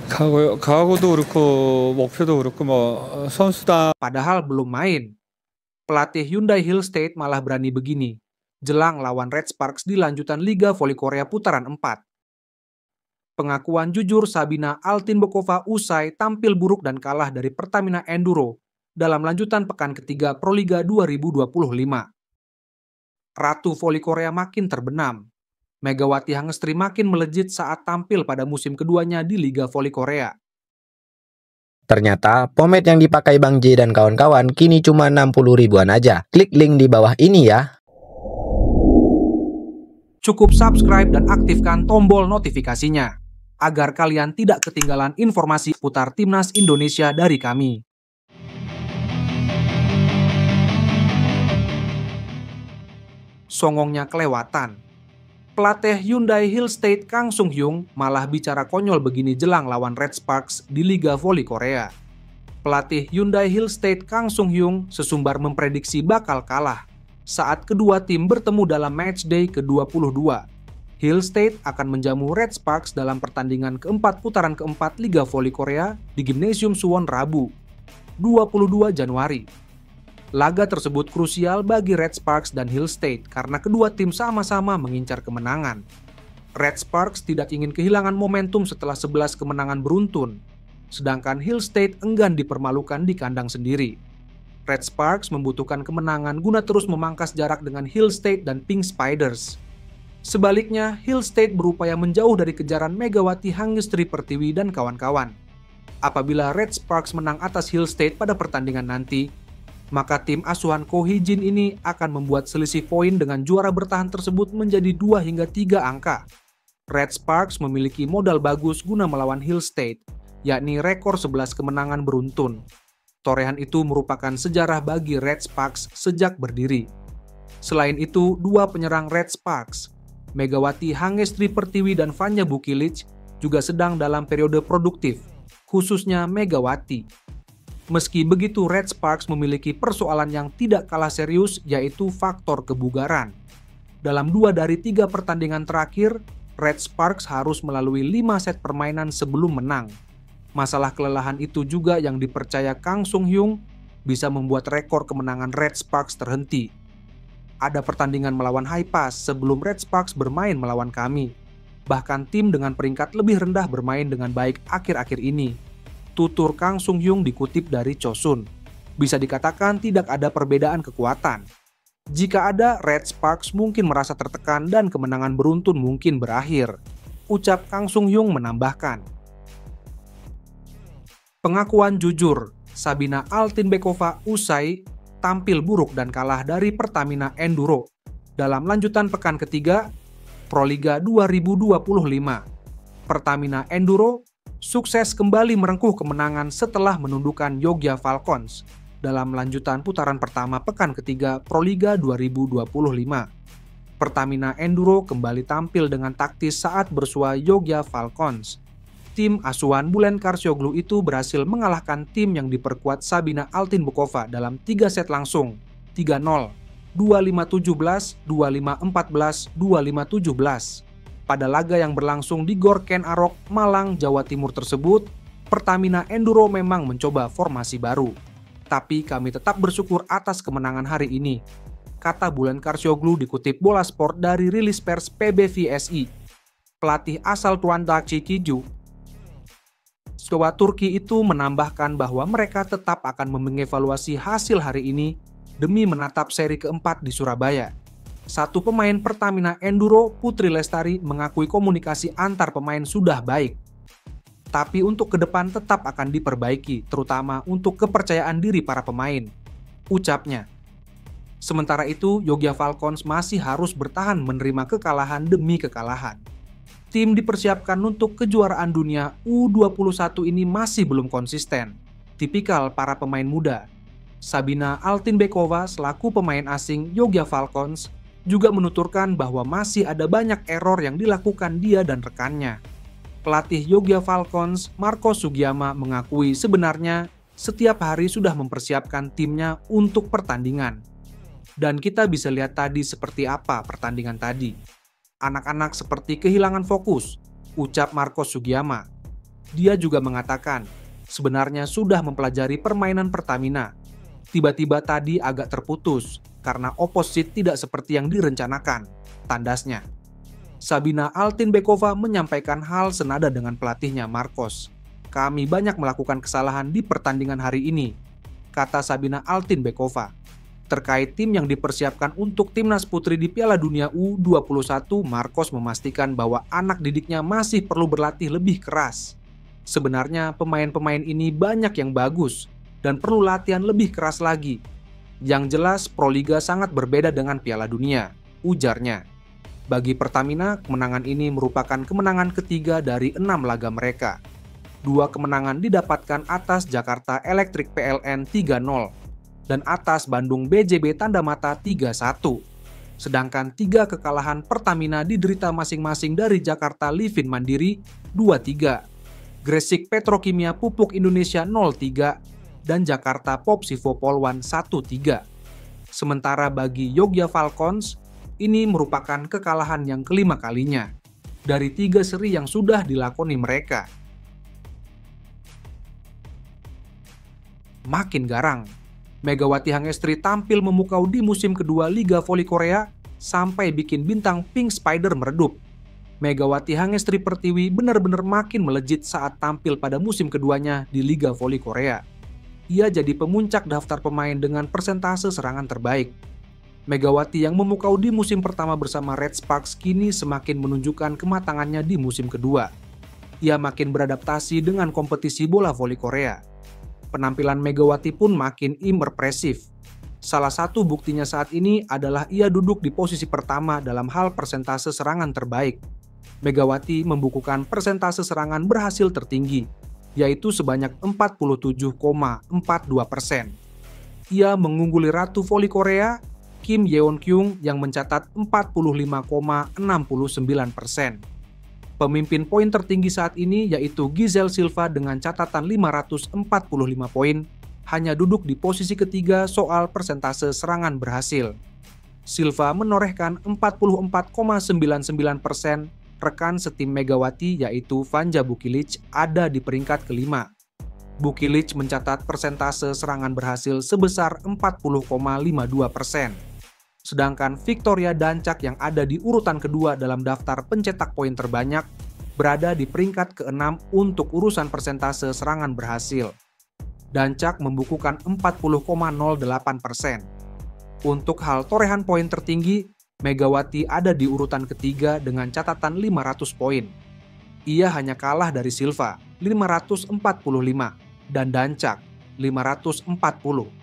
각오도 그렇고 목표도 그렇고 선수단. Padahal belum main. Pelatih Hyundai Hill State malah berani begini, jelang lawan Red Sparks di lanjutan Liga Voli Korea putaran 4. Pengakuan jujur Sabina Altinbekova usai tampil buruk dan kalah dari Pertamina Enduro dalam lanjutan pekan ketiga Proliga 2025. Ratu Voli Korea makin terbenam. Megawati Hangestri makin melejit saat tampil pada musim keduanya di Liga Voli Korea. Ternyata pomade yang dipakai Bang J dan kawan-kawan kini cuma 60 ribuan aja. Klik link di bawah ini ya. Cukup subscribe dan aktifkan tombol notifikasinya agar kalian tidak ketinggalan informasi putar Timnas Indonesia dari kami. Songongnya kelewatan. Pelatih Hyundai Hill State Kang Sung Hyung malah bicara konyol begini jelang lawan Red Sparks di Liga Voli Korea. Pelatih Hyundai Hill State Kang Sung Hyung sesumbar memprediksi bakal kalah saat kedua tim bertemu dalam matchday ke-22. Hill State akan menjamu Red Sparks dalam pertandingan keempat putaran keempat Liga Voli Korea di Gymnasium Suwon Rabu, 22 Januari. Laga tersebut krusial bagi Red Sparks dan Hill State karena kedua tim sama-sama mengincar kemenangan. Red Sparks tidak ingin kehilangan momentum setelah 11 kemenangan beruntun, sedangkan Hill State enggan dipermalukan di kandang sendiri. Red Sparks membutuhkan kemenangan guna terus memangkas jarak dengan Hill State dan Pink Spiders. Sebaliknya, Hill State berupaya menjauh dari kejaran Megawati Hangestri Pertiwi dan kawan-kawan. Apabila Red Sparks menang atas Hill State pada pertandingan nanti, maka tim asuhan Ko Hee-jin ini akan membuat selisih poin dengan juara bertahan tersebut menjadi 2 hingga 3 angka. Red Sparks memiliki modal bagus guna melawan Hill State, yakni rekor 11 kemenangan beruntun. Torehan itu merupakan sejarah bagi Red Sparks sejak berdiri. Selain itu, dua penyerang Red Sparks, Megawati Hangestri Pertiwi dan Vanya Bukilic, juga sedang dalam periode produktif, khususnya Megawati. Meski begitu, Red Sparks memiliki persoalan yang tidak kalah serius, yaitu faktor kebugaran. Dalam 2 dari 3 pertandingan terakhir, Red Sparks harus melalui 5 set permainan sebelum menang. Masalah kelelahan itu juga yang dipercaya Kang Sung Hyung bisa membuat rekor kemenangan Red Sparks terhenti. Ada pertandingan melawan Haipas sebelum Red Sparks bermain melawan kami. Bahkan tim dengan peringkat lebih rendah bermain dengan baik akhir-akhir ini. Tutur Kang Sung Hyung dikutip dari Chosun. Bisa dikatakan tidak ada perbedaan kekuatan. Jika ada, Red Sparks mungkin merasa tertekan dan kemenangan beruntun mungkin berakhir, ucap Kang Sung Hyung menambahkan. Pengakuan jujur Sabina Altinbekova usai tampil buruk dan kalah dari Pertamina Enduro dalam lanjutan pekan ketiga Proliga 2025. Pertamina Enduro sukses kembali merengkuh kemenangan setelah menundukkan Yogya Falcons dalam lanjutan putaran pertama pekan ketiga Proliga 2025. Pertamina Enduro kembali tampil dengan taktis saat bersua Yogya Falcons. Tim asuhan Bulen Karsyoglu itu berhasil mengalahkan tim yang diperkuat Sabina Altinbekova dalam 3 set langsung, 3-0, 25-17, 25-14, 25-17. Pada laga yang berlangsung di Gor Ken Arok, Malang, Jawa Timur tersebut, Pertamina Enduro memang mencoba formasi baru. Tapi kami tetap bersyukur atas kemenangan hari ini, kata Bulen Karsyoglu dikutip Bola Sport dari rilis pers PBVSI. Pelatih asal Tuanda Cikiju Jawa Turki itu menambahkan bahwa mereka tetap akan mengevaluasi hasil hari ini demi menatap seri keempat di Surabaya. Satu pemain Pertamina Enduro, Putri Lestari, mengakui komunikasi antar pemain sudah baik. Tapi untuk ke depan tetap akan diperbaiki, terutama untuk kepercayaan diri para pemain, ucapnya. Sementara itu, Yogya Falcons masih harus bertahan menerima kekalahan demi kekalahan. Tim dipersiapkan untuk kejuaraan dunia U21 ini masih belum konsisten, tipikal para pemain muda. Sabina Altinbekova selaku pemain asing Yogya Falcons juga menuturkan bahwa masih ada banyak error yang dilakukan dia dan rekannya. Pelatih Yogya Falcons, Marco Sugiyama, mengakui sebenarnya setiap hari sudah mempersiapkan timnya untuk pertandingan. Dan kita bisa lihat tadi seperti apa pertandingan tadi. Anak-anak seperti kehilangan fokus, ucap Marco Sugiyama. Dia juga mengatakan, sebenarnya sudah mempelajari permainan Pertamina. Tiba-tiba tadi agak terputus karena opposite tidak seperti yang direncanakan, tandasnya. Sabina Altinbekova menyampaikan hal senada dengan pelatihnya Marcos. Kami banyak melakukan kesalahan di pertandingan hari ini, kata Sabina Altinbekova. Terkait tim yang dipersiapkan untuk timnas putri di Piala Dunia U21, Marcos memastikan bahwa anak didiknya masih perlu berlatih lebih keras. Sebenarnya pemain-pemain ini banyak yang bagus dan perlu latihan lebih keras lagi. Yang jelas Proliga sangat berbeda dengan Piala Dunia, ujarnya. Bagi Pertamina, kemenangan ini merupakan kemenangan ketiga dari 6 laga mereka. 2 kemenangan didapatkan atas Jakarta Electric PLN 3-0 dan atas Bandung BJB Tanda Mata 3-1. Sedangkan 3 kekalahan Pertamina diderita masing-masing dari Jakarta Livin Mandiri 2-3, Gresik Petrokimia Pupuk Indonesia 0-3, dan Jakarta Popsivo Polwan 1-3. Sementara bagi Yogya Falcons, ini merupakan kekalahan yang kelima kalinya dari 3 seri yang sudah dilakoni mereka. Makin garang, Megawati Hangestri tampil memukau di musim kedua Liga Voli Korea sampai bikin bintang Pink Spider meredup. Megawati Hangestri Pertiwi benar-benar makin melejit saat tampil pada musim keduanya di Liga Voli Korea. Ia jadi pemuncak daftar pemain dengan persentase serangan terbaik. Megawati yang memukau di musim pertama bersama Red Sparks kini semakin menunjukkan kematangannya di musim kedua. Ia makin beradaptasi dengan kompetisi bola voli Korea. Penampilan Megawati pun makin impresif. Salah satu buktinya saat ini adalah ia duduk di posisi pertama dalam hal persentase serangan terbaik. Megawati membukukan persentase serangan berhasil tertinggi, yaitu sebanyak 47,42%. Ia mengungguli Ratu Voli Korea, Kim Yeon-kyung yang mencatat 45,69%. Pemimpin poin tertinggi saat ini yaitu Giselle Silva dengan catatan 545 poin, hanya duduk di posisi ketiga soal persentase serangan berhasil. Silva menorehkan 44,99%, rekan setim Megawati yaitu Vanja Bukilic ada di peringkat kelima. Bukilic mencatat persentase serangan berhasil sebesar 40,52%. Sedangkan Victoria Dancak yang ada di urutan kedua dalam daftar pencetak poin terbanyak berada di peringkat ke-6 untuk urusan persentase serangan berhasil. Dancak membukukan 40,08%. Untuk hal torehan poin tertinggi, Megawati ada di urutan ketiga dengan catatan 500 poin. Ia hanya kalah dari Silva 545 dan Dancak 540.